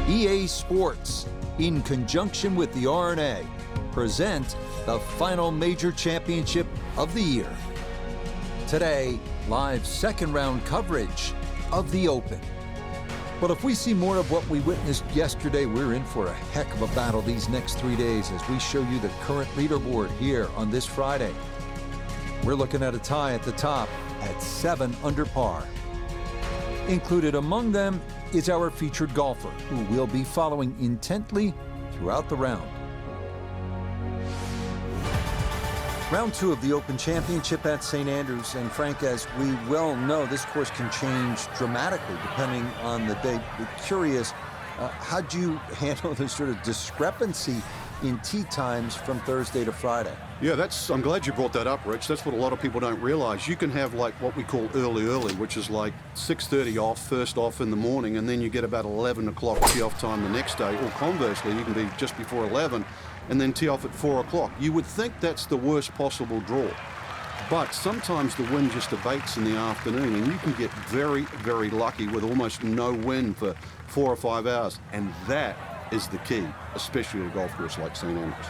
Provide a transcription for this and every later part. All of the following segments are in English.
EA Sports, in conjunction with the R2a, present the final major championship of the year. Today, live second round coverage of the Open. But if we see more of what we witnessed yesterday, we're in for a heck of a battle these next 3 days as we show you the current leaderboard here on this Friday. We're looking at a tie at the top at 7 under par. Included among them is our featured golfer, who will be following intently throughout the round. Round 2 of the Open Championship at St. Andrews, and Frank, as we well know, this course can change dramatically depending on the day. We're curious, how'd you handle this sort of discrepancy in tee times from Thursday to Friday? Yeah, I'm glad you brought that up, Rich. That's what a lot of people don't realize. You can have like what we call early, which is like 6:30 off, first off in the morning, and then you get about 11 o'clock tee off time the next day. Or conversely, you can be just before 11 and then tee off at 4 o'clock. You would think that's the worst possible draw. But sometimes the wind just abates in the afternoon, and you can get very, very lucky with almost no wind for 4 or 5 hours. And that is the key, especially at a golf course like St. Andrews.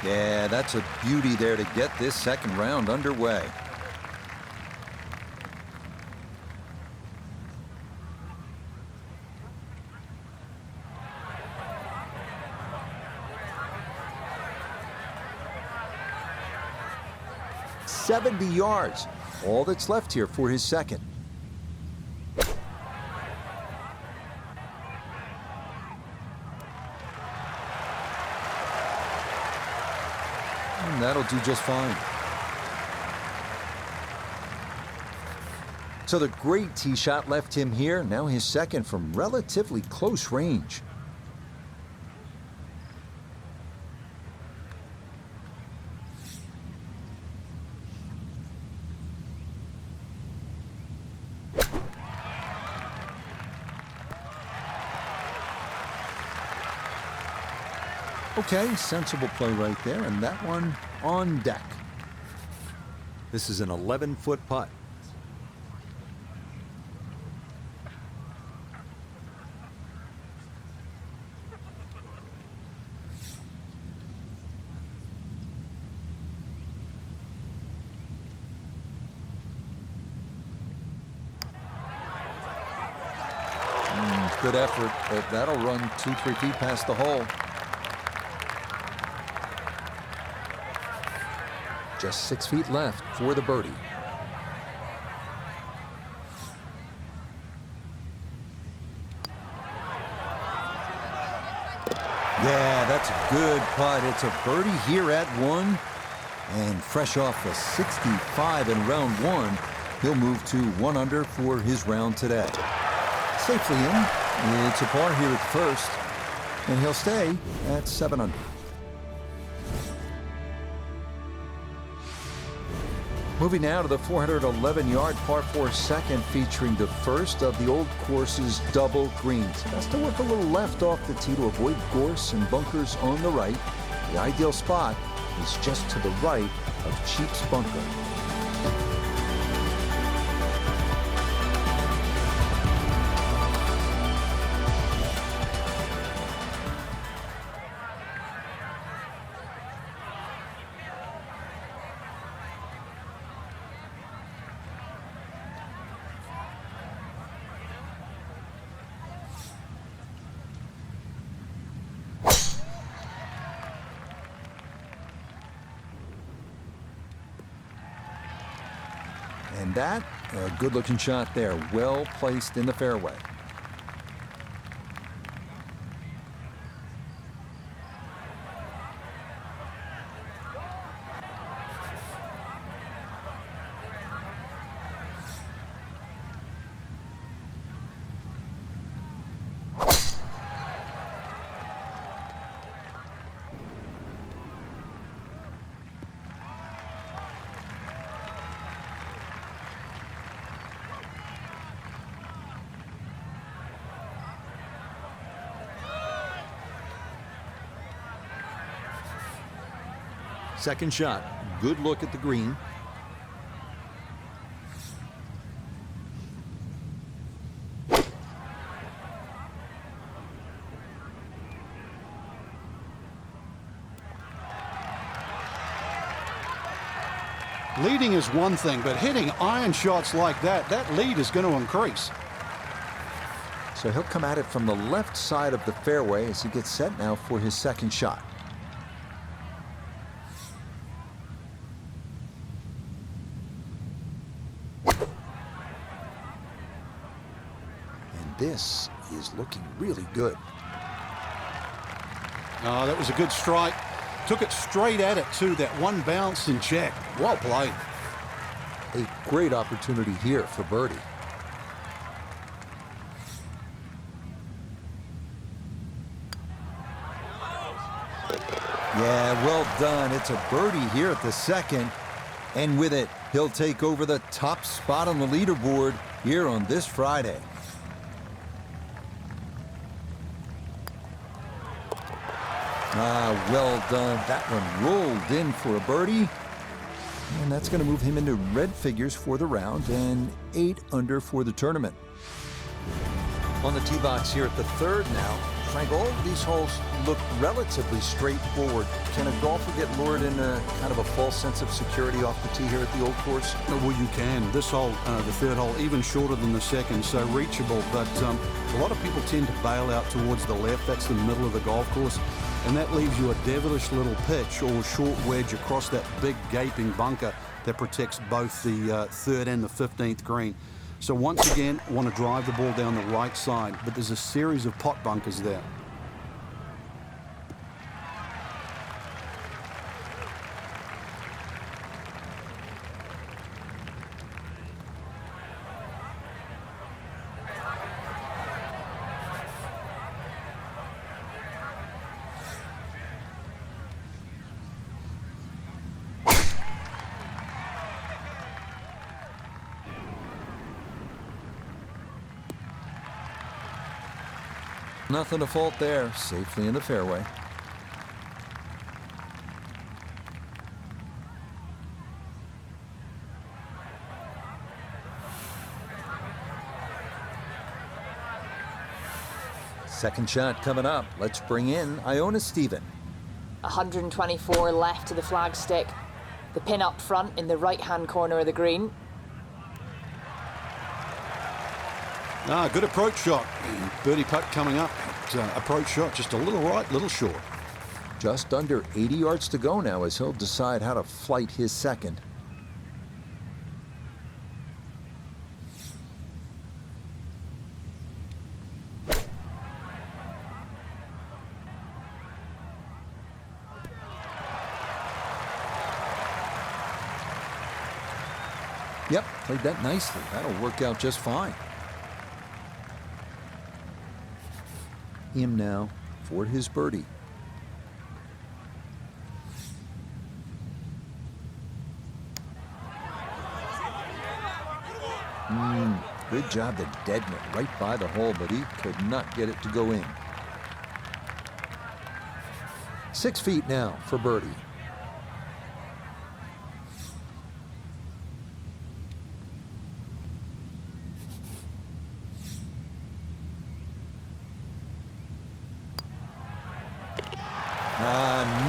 Yeah, that's a beauty there to get this second round underway. "70 yards, all that's left here for his second. And that'll do just fine. So the great tee shot left him here. Now his second from relatively close range. Okay, sensible play right there, and that one on deck. This is an 11-foot putt. Good effort, but that'll run 2-3 feet past the hole. Just 6 feet left for the birdie. Yeah, that's a good putt. It's a birdie here at 1. And fresh off a 65 in round 1, he'll move to 1 under for his round today. Safely in. It's a par here at first. And he'll stay at 7 under. Moving now to the 411-yard par 4 second, featuring the first of the old course's double greens. Has to work a little left off the tee to avoid gorse and bunkers on the right. The ideal spot is just to the right of Cheap's bunker. And that, a good-looking shot there, well placed in the fairway. Second shot. Good look at the green. Leading is one thing, but hitting iron shots like that, that lead is going to increase. So he'll come at it from the left side of the fairway as he gets set now for his second shot. And this is looking really good. Oh, that was a good strike. Took it straight at it, too. That one bounce and check. Well played. A great opportunity here for birdie. Yeah, well done. It's a birdie here at the second. And with it, he'll take over the top spot on the leaderboard here on this Friday. Ah, well done. That one rolled in for a birdie. And that's going to move him into red figures for the round and 8 under for the tournament. On the tee box here at the third now. Frank, all of these holes look relatively straightforward. Can a golfer get lured in a kind of a false sense of security off the tee here at the old course? Well, you can. This hole, the third hole, even shorter than the second, so reachable. But a lot of people tend to bail out towards the left. That's the middle of the golf course. And that leaves you a devilish little pitch or short wedge across that big gaping bunker that protects both the third and the 15th green. So once again, want to drive the ball down the right side, but there's a series of pot bunkers there. Nothing to fault there. Safely in the fairway. Second shot coming up. Let's bring in Iona Stephen. 124 left to the flagstick. The pin up front in the right-hand corner of the green. Ah, good approach shot. Birdie putt coming up. Approach shot just a little right, little short. Just under 80 yards to go now as he'll decide how to flight his second. Yep, played that nicely. That'll work out just fine. Him now for his birdie. Good job to deaden it right by the hole, but he could not get it to go in. 6 feet now for birdie.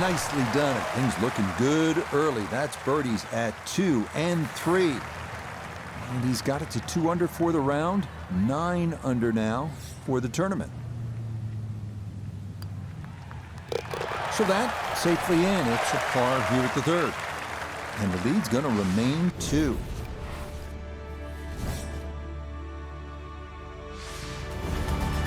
Nicely done. Things looking good early. That's birdies at 2 and 3. And he's got it to 2 under for the round, 9 under now for the tournament. So that safely in. It's a par here at the third. And the lead's going to remain 2.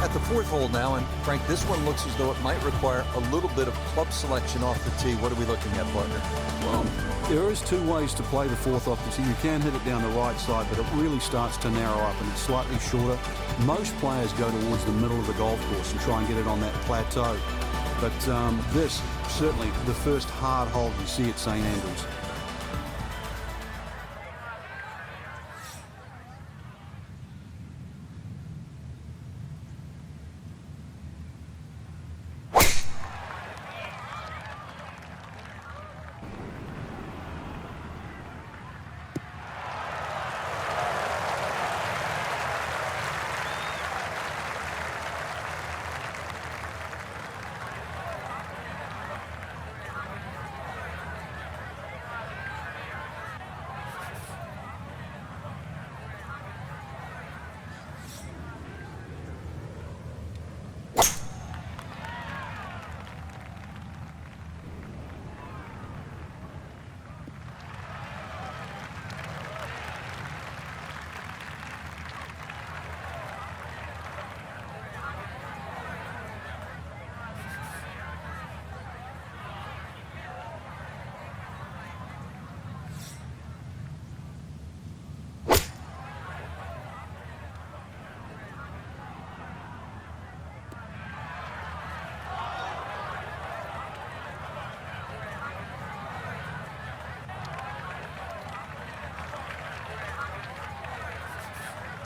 At the fourth hole now, and Frank, this one looks as though it might require a little bit of club selection off the tee. What are we looking at, partner? Well, there is 2 ways to play the fourth off the tee. You can hit it down the right side, but it really starts to narrow up and it's slightly shorter. Most players go towards the middle of the golf course and try and get it on that plateau. But this, certainly the first hard hole you see at St. Andrews.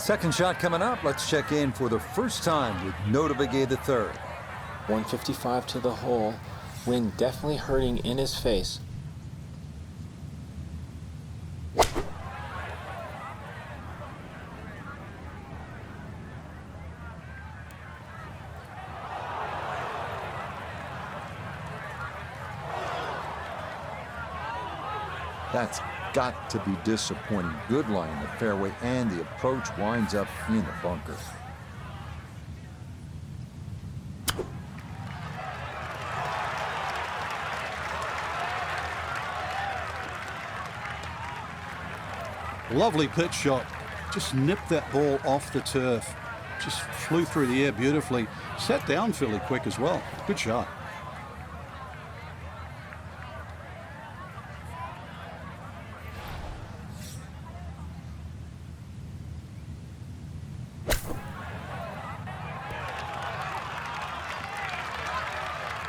Second shot coming up. Let's check in for the first time with Notavigay the third. 155 to the hole. Wind definitely hurting in his face. That's got to be disappointing. Good line in the fairway, and the approach winds up in the bunker. Lovely pitch shot. Just nipped that ball off the turf. Just flew through the air beautifully. Sat down fairly quick as well. Good shot.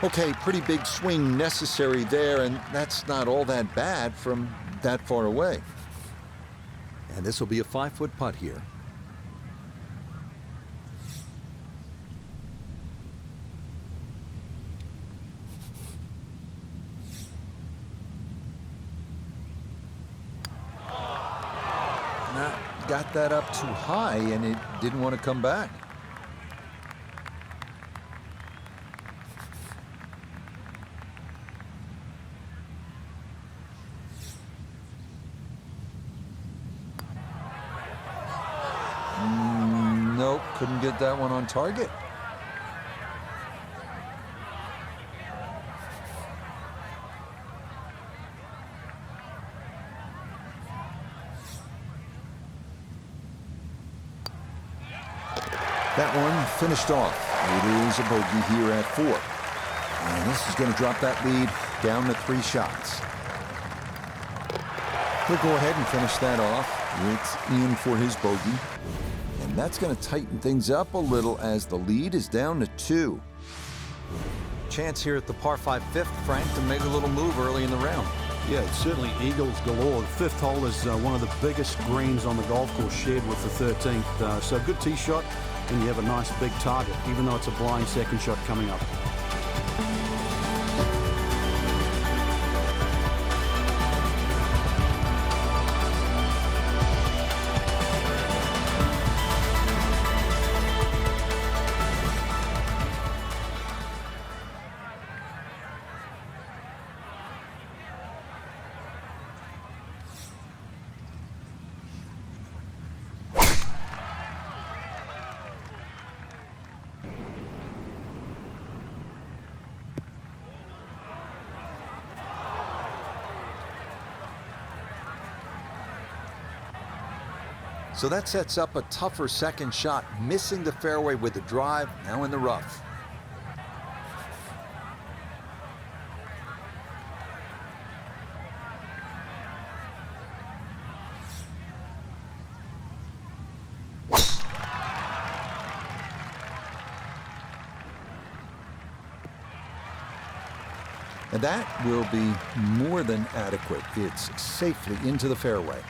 Okay, pretty big swing necessary there, and that's not all that bad from that far away. And this will be a 5-foot putt here. Got that up too high, and it didn't want to come back. Nope, couldn't get that one on target. That one finished off. It is a bogey here at 4. And this is going to drop that lead down to 3 shots. He'll go ahead and finish that off. It's in for his bogey. And that's going to tighten things up a little as the lead is down to 2. Chance here at the par 5 fifth, Frank, to make a little move early in the round. Yeah, it's certainly eagles galore. The 5th hole is one of the biggest greens on the golf course, shared with the 13th. So good tee shot, and you have a nice big target, even though it's a blind second shot coming up. So that sets up a tougher second shot, missing the fairway with the drive, now in the rough. And that will be more than adequate. It's safely into the fairway.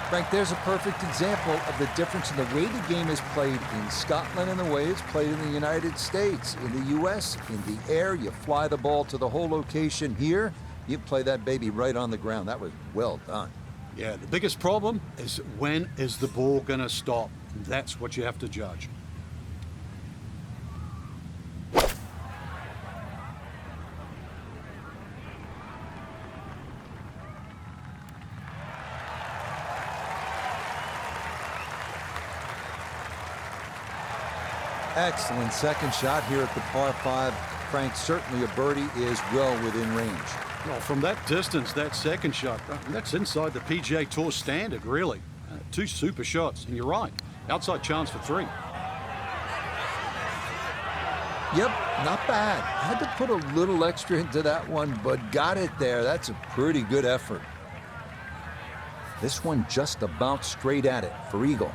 Frank, there's a perfect example of the difference in the way the game is played in Scotland and the way it's played in the United States. In the U.S., in the air, you fly the ball to the whole location. Here, you play that baby right on the ground. That was well done. Yeah, the biggest problem is when is the ball going to stop? That's what you have to judge. Excellent second shot here at the par 5. Frank, certainly a birdie is well within range. Well, from that distance, that second shot, that's inside the PGA Tour standard, really. Two super shots, and you're right. Outside chance for 3. Yep, not bad. Had to put a little extra into that one, but got it there. That's a pretty good effort. This one just about straight at it for eagle.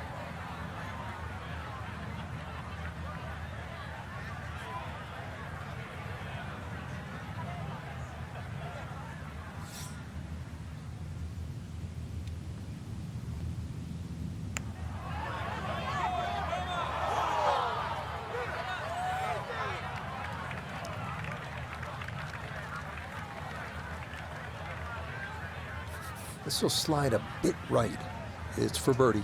This will slide a bit right. It's for birdie.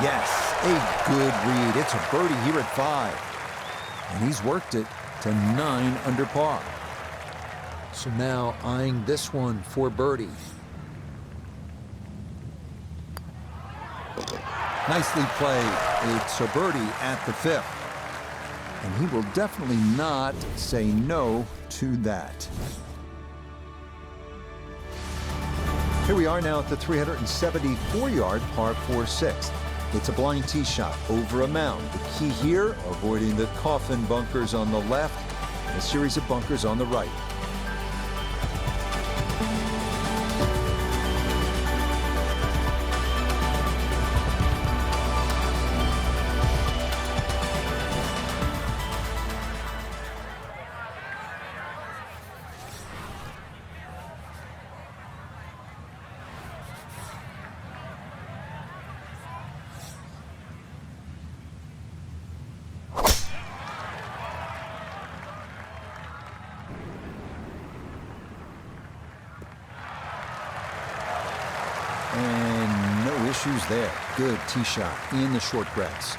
Yes, a good read. It's a birdie here at 5. And he's worked it to 9 under par. So now eyeing this one for birdie. Nicely played. It's a birdie at the 5th. And he will definitely not say no to that. Here we are now at the 374-yard par 4-6. It's a blind tee shot over a mound. The key here, avoiding the coffin bunkers on the left, and a series of bunkers on the right. And no issues there. Good tee shot in the short grass.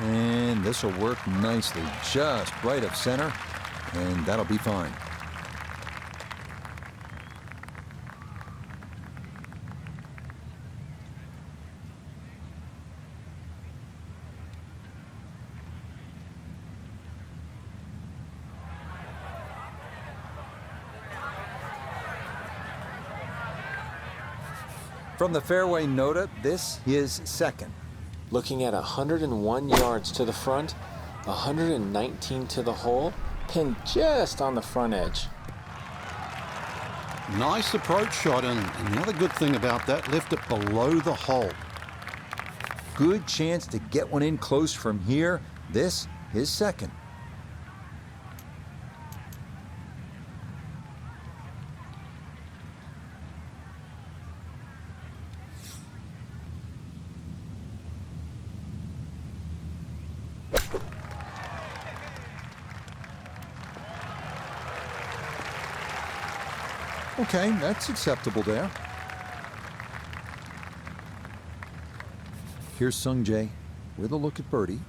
And this will work nicely, just right of center, and that'll be fine. From the fairway nota, this is second. Looking at 101 yards to the front, 119 to the hole, pinned just on the front edge. Nice approach shot, and another good thing about that, left it below the hole. Good chance to get one in close from here. This is second. Okay, that's acceptable there. Here's Sung Jae with a look at birdie.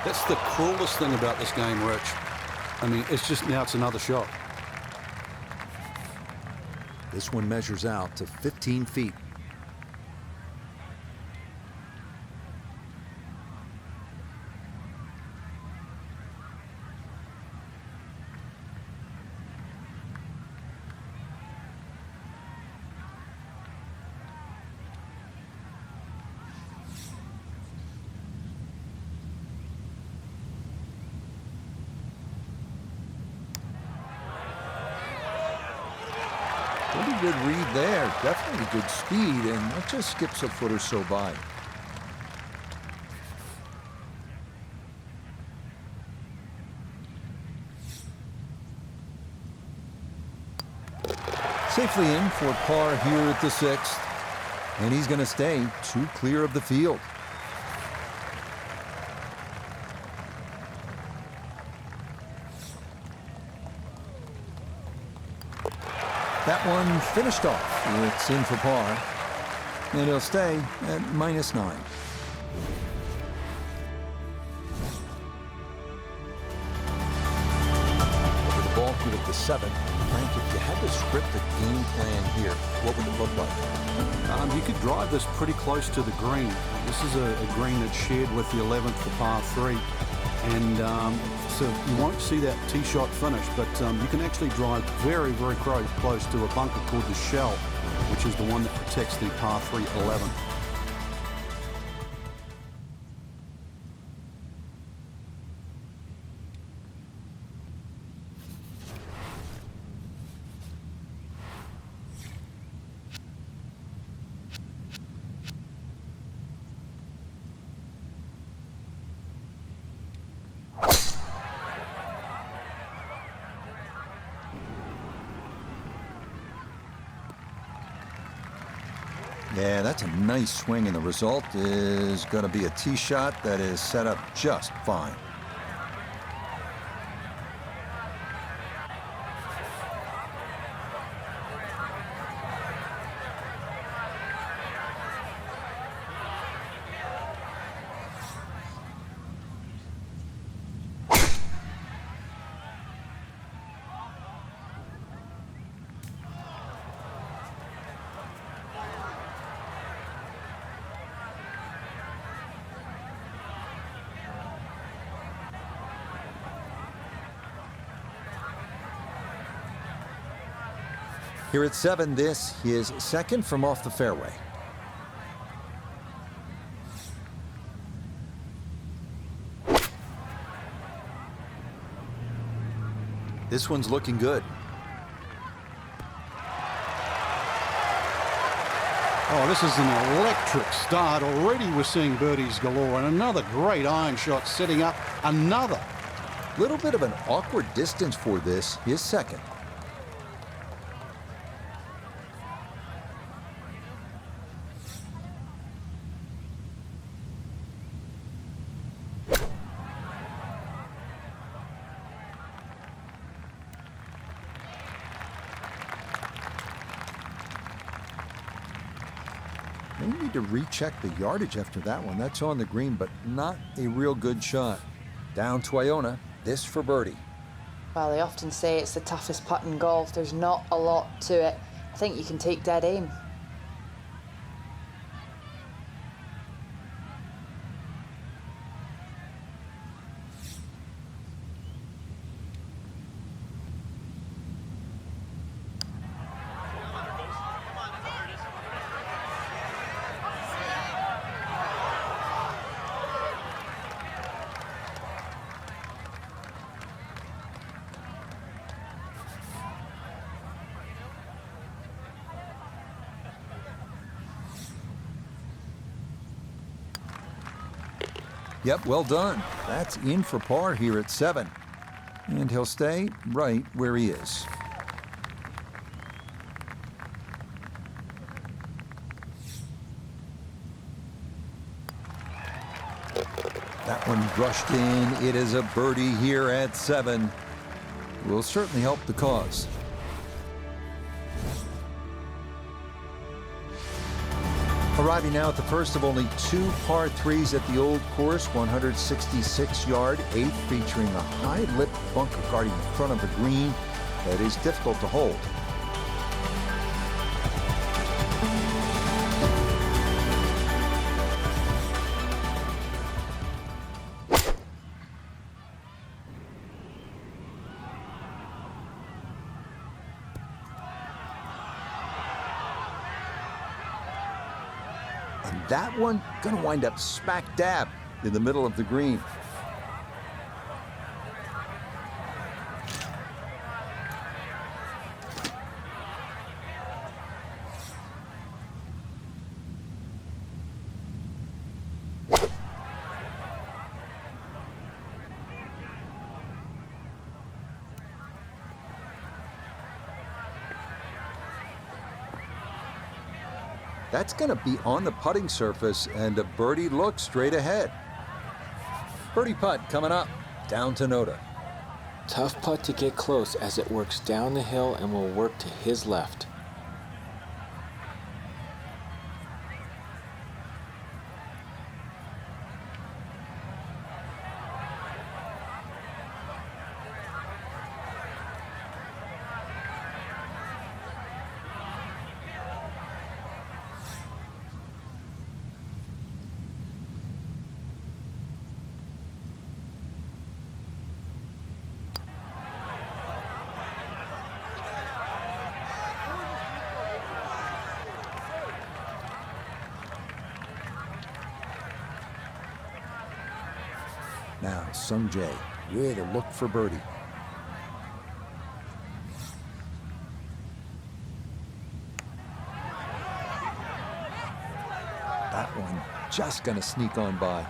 That's the cruelest thing about this game, Rich. I mean, it's another shot. This one measures out to 15 feet. good read there. Definitely good speed, and that just skips a foot or so by. Safely in for par here at the 6th. And he's going to stay 2 clear of the field. That one finished off. It's in for par. And he'll stay at -9. Over the ball here at the 7th. Frank, if you had to script a game plan here, what would it look like? You could drive this pretty close to the green. This is a green that's shared with the 11th for par 3. And so you won't see that tee shot finish, but you can actually drive very, very close to a bunker called the Shell, which is the one that protects the par 3 11th. Yeah, that's a nice swing, and the result is going to be a tee shot that is set up just fine. Here at 7, this is 2nd from off the fairway. This one's looking good. Oh, this is an electric start. Already we're seeing birdies galore, and another great iron shot setting up another. Little bit of an awkward distance for this, his 2nd. They need to recheck the yardage after that one. That's on the green, but not a real good shot. Down to Iona, this for birdie. Well, they often say it's the toughest putt in golf. There's not a lot to it. I think you can take dead aim. Yep, well done. That's in for par here at 7. And he'll stay right where he is. That one brushed in. It is a birdie here at 7. Will certainly help the cause. Arriving now at the first of only 2 par 3s at the old course, 166-yard 8th, featuring a high-lip bunker guarding the front of the green that is difficult to hold. And that one gonna wind up smack dab in the middle of the green. That's going to be on the putting surface, and a birdie look straight ahead. Birdie putt coming up, down to Noda. Tough putt to get close as it works down the hill and will work to his left. Now, Sung Jae, way to look for birdie. That one just gonna sneak on by.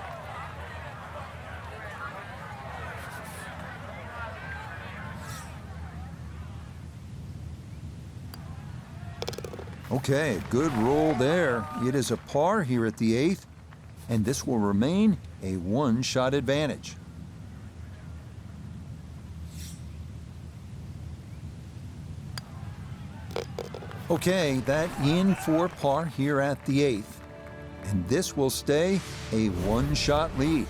Okay, good roll there. It is a par here at the 8th, and this will remain a one-shot advantage. Okay, that in for par here at the 8th, and this will stay a one-shot lead.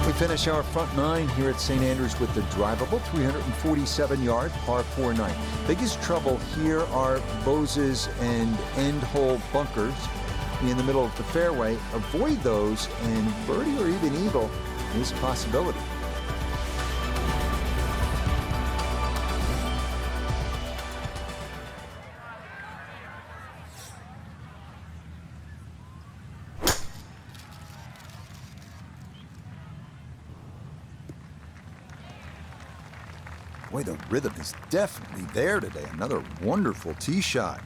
We finish our front 9 here at St. Andrews with the drivable 347-yard par 4 9. Biggest trouble here are Bose's and end hole bunkers in the middle of the fairway. Avoid those, and birdie or even eagle is a possibility. Boy, the rhythm is definitely there today. Another wonderful tee shot.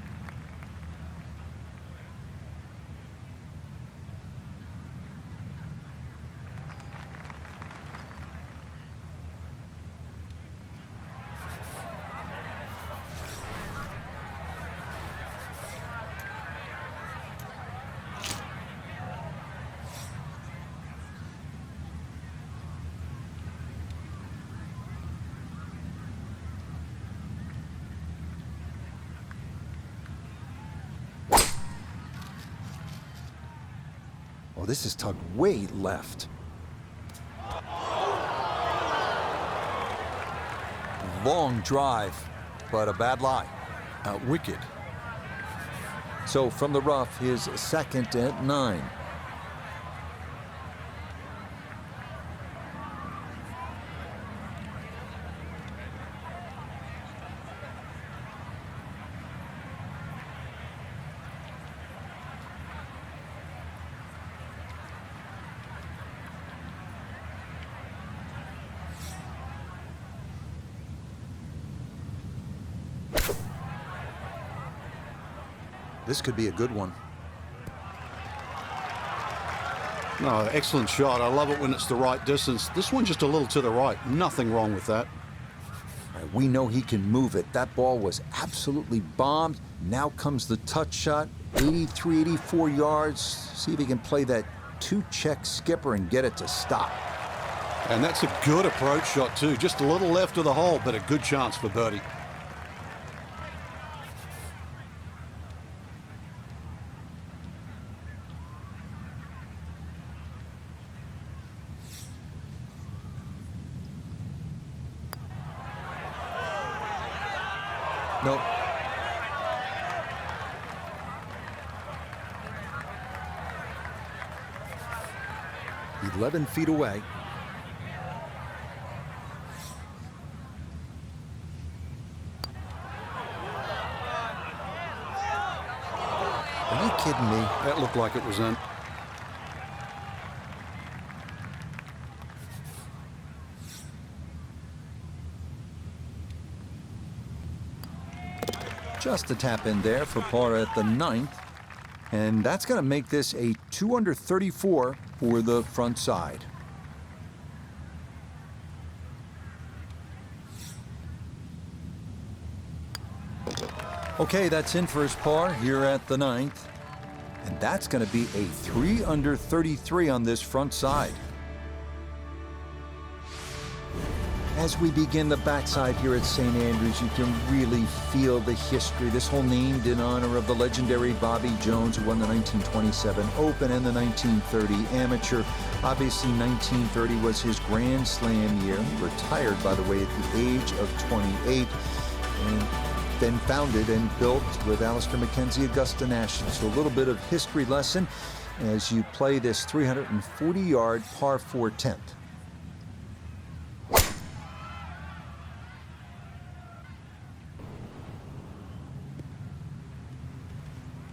Oh, this is tugged way left. Long drive, but a bad lie. Wicked. So from the rough, his second at 9. This could be a good one. No, excellent shot. I love it when it's the right distance. This one just a little to the right. Nothing wrong with that. All right, we know he can move it. That ball was absolutely bombed. Now comes the touch shot. 83, 84 yards. See if he can play that 2-check skipper and get it to stop. And that's a good approach shot too. Just a little left of the hole, but a good chance for birdie. Nope. He's 11 feet away. Are you kidding me? That looked like it was in. Just a tap in there for par at the 9th. And that's going to make this a 2 under 34 for the front side. Okay, that's in for his par here at the 9th. And that's going to be a 3 under 33 on this front side. As we begin the backside here at St. Andrews, you can really feel the history. This hole named in honor of the legendary Bobby Jones, who won the 1927 Open and the 1930 Amateur. Obviously, 1930 was his Grand Slam year. He retired, by the way, at the age of 28, and then founded and built with Alistair McKenzie Augusta National. So a little bit of history lesson as you play this 340-yard par 4 10th.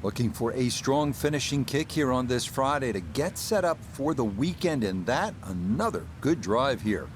Looking for a strong finishing kick here on this Friday to get set up for the weekend, and that another good drive here.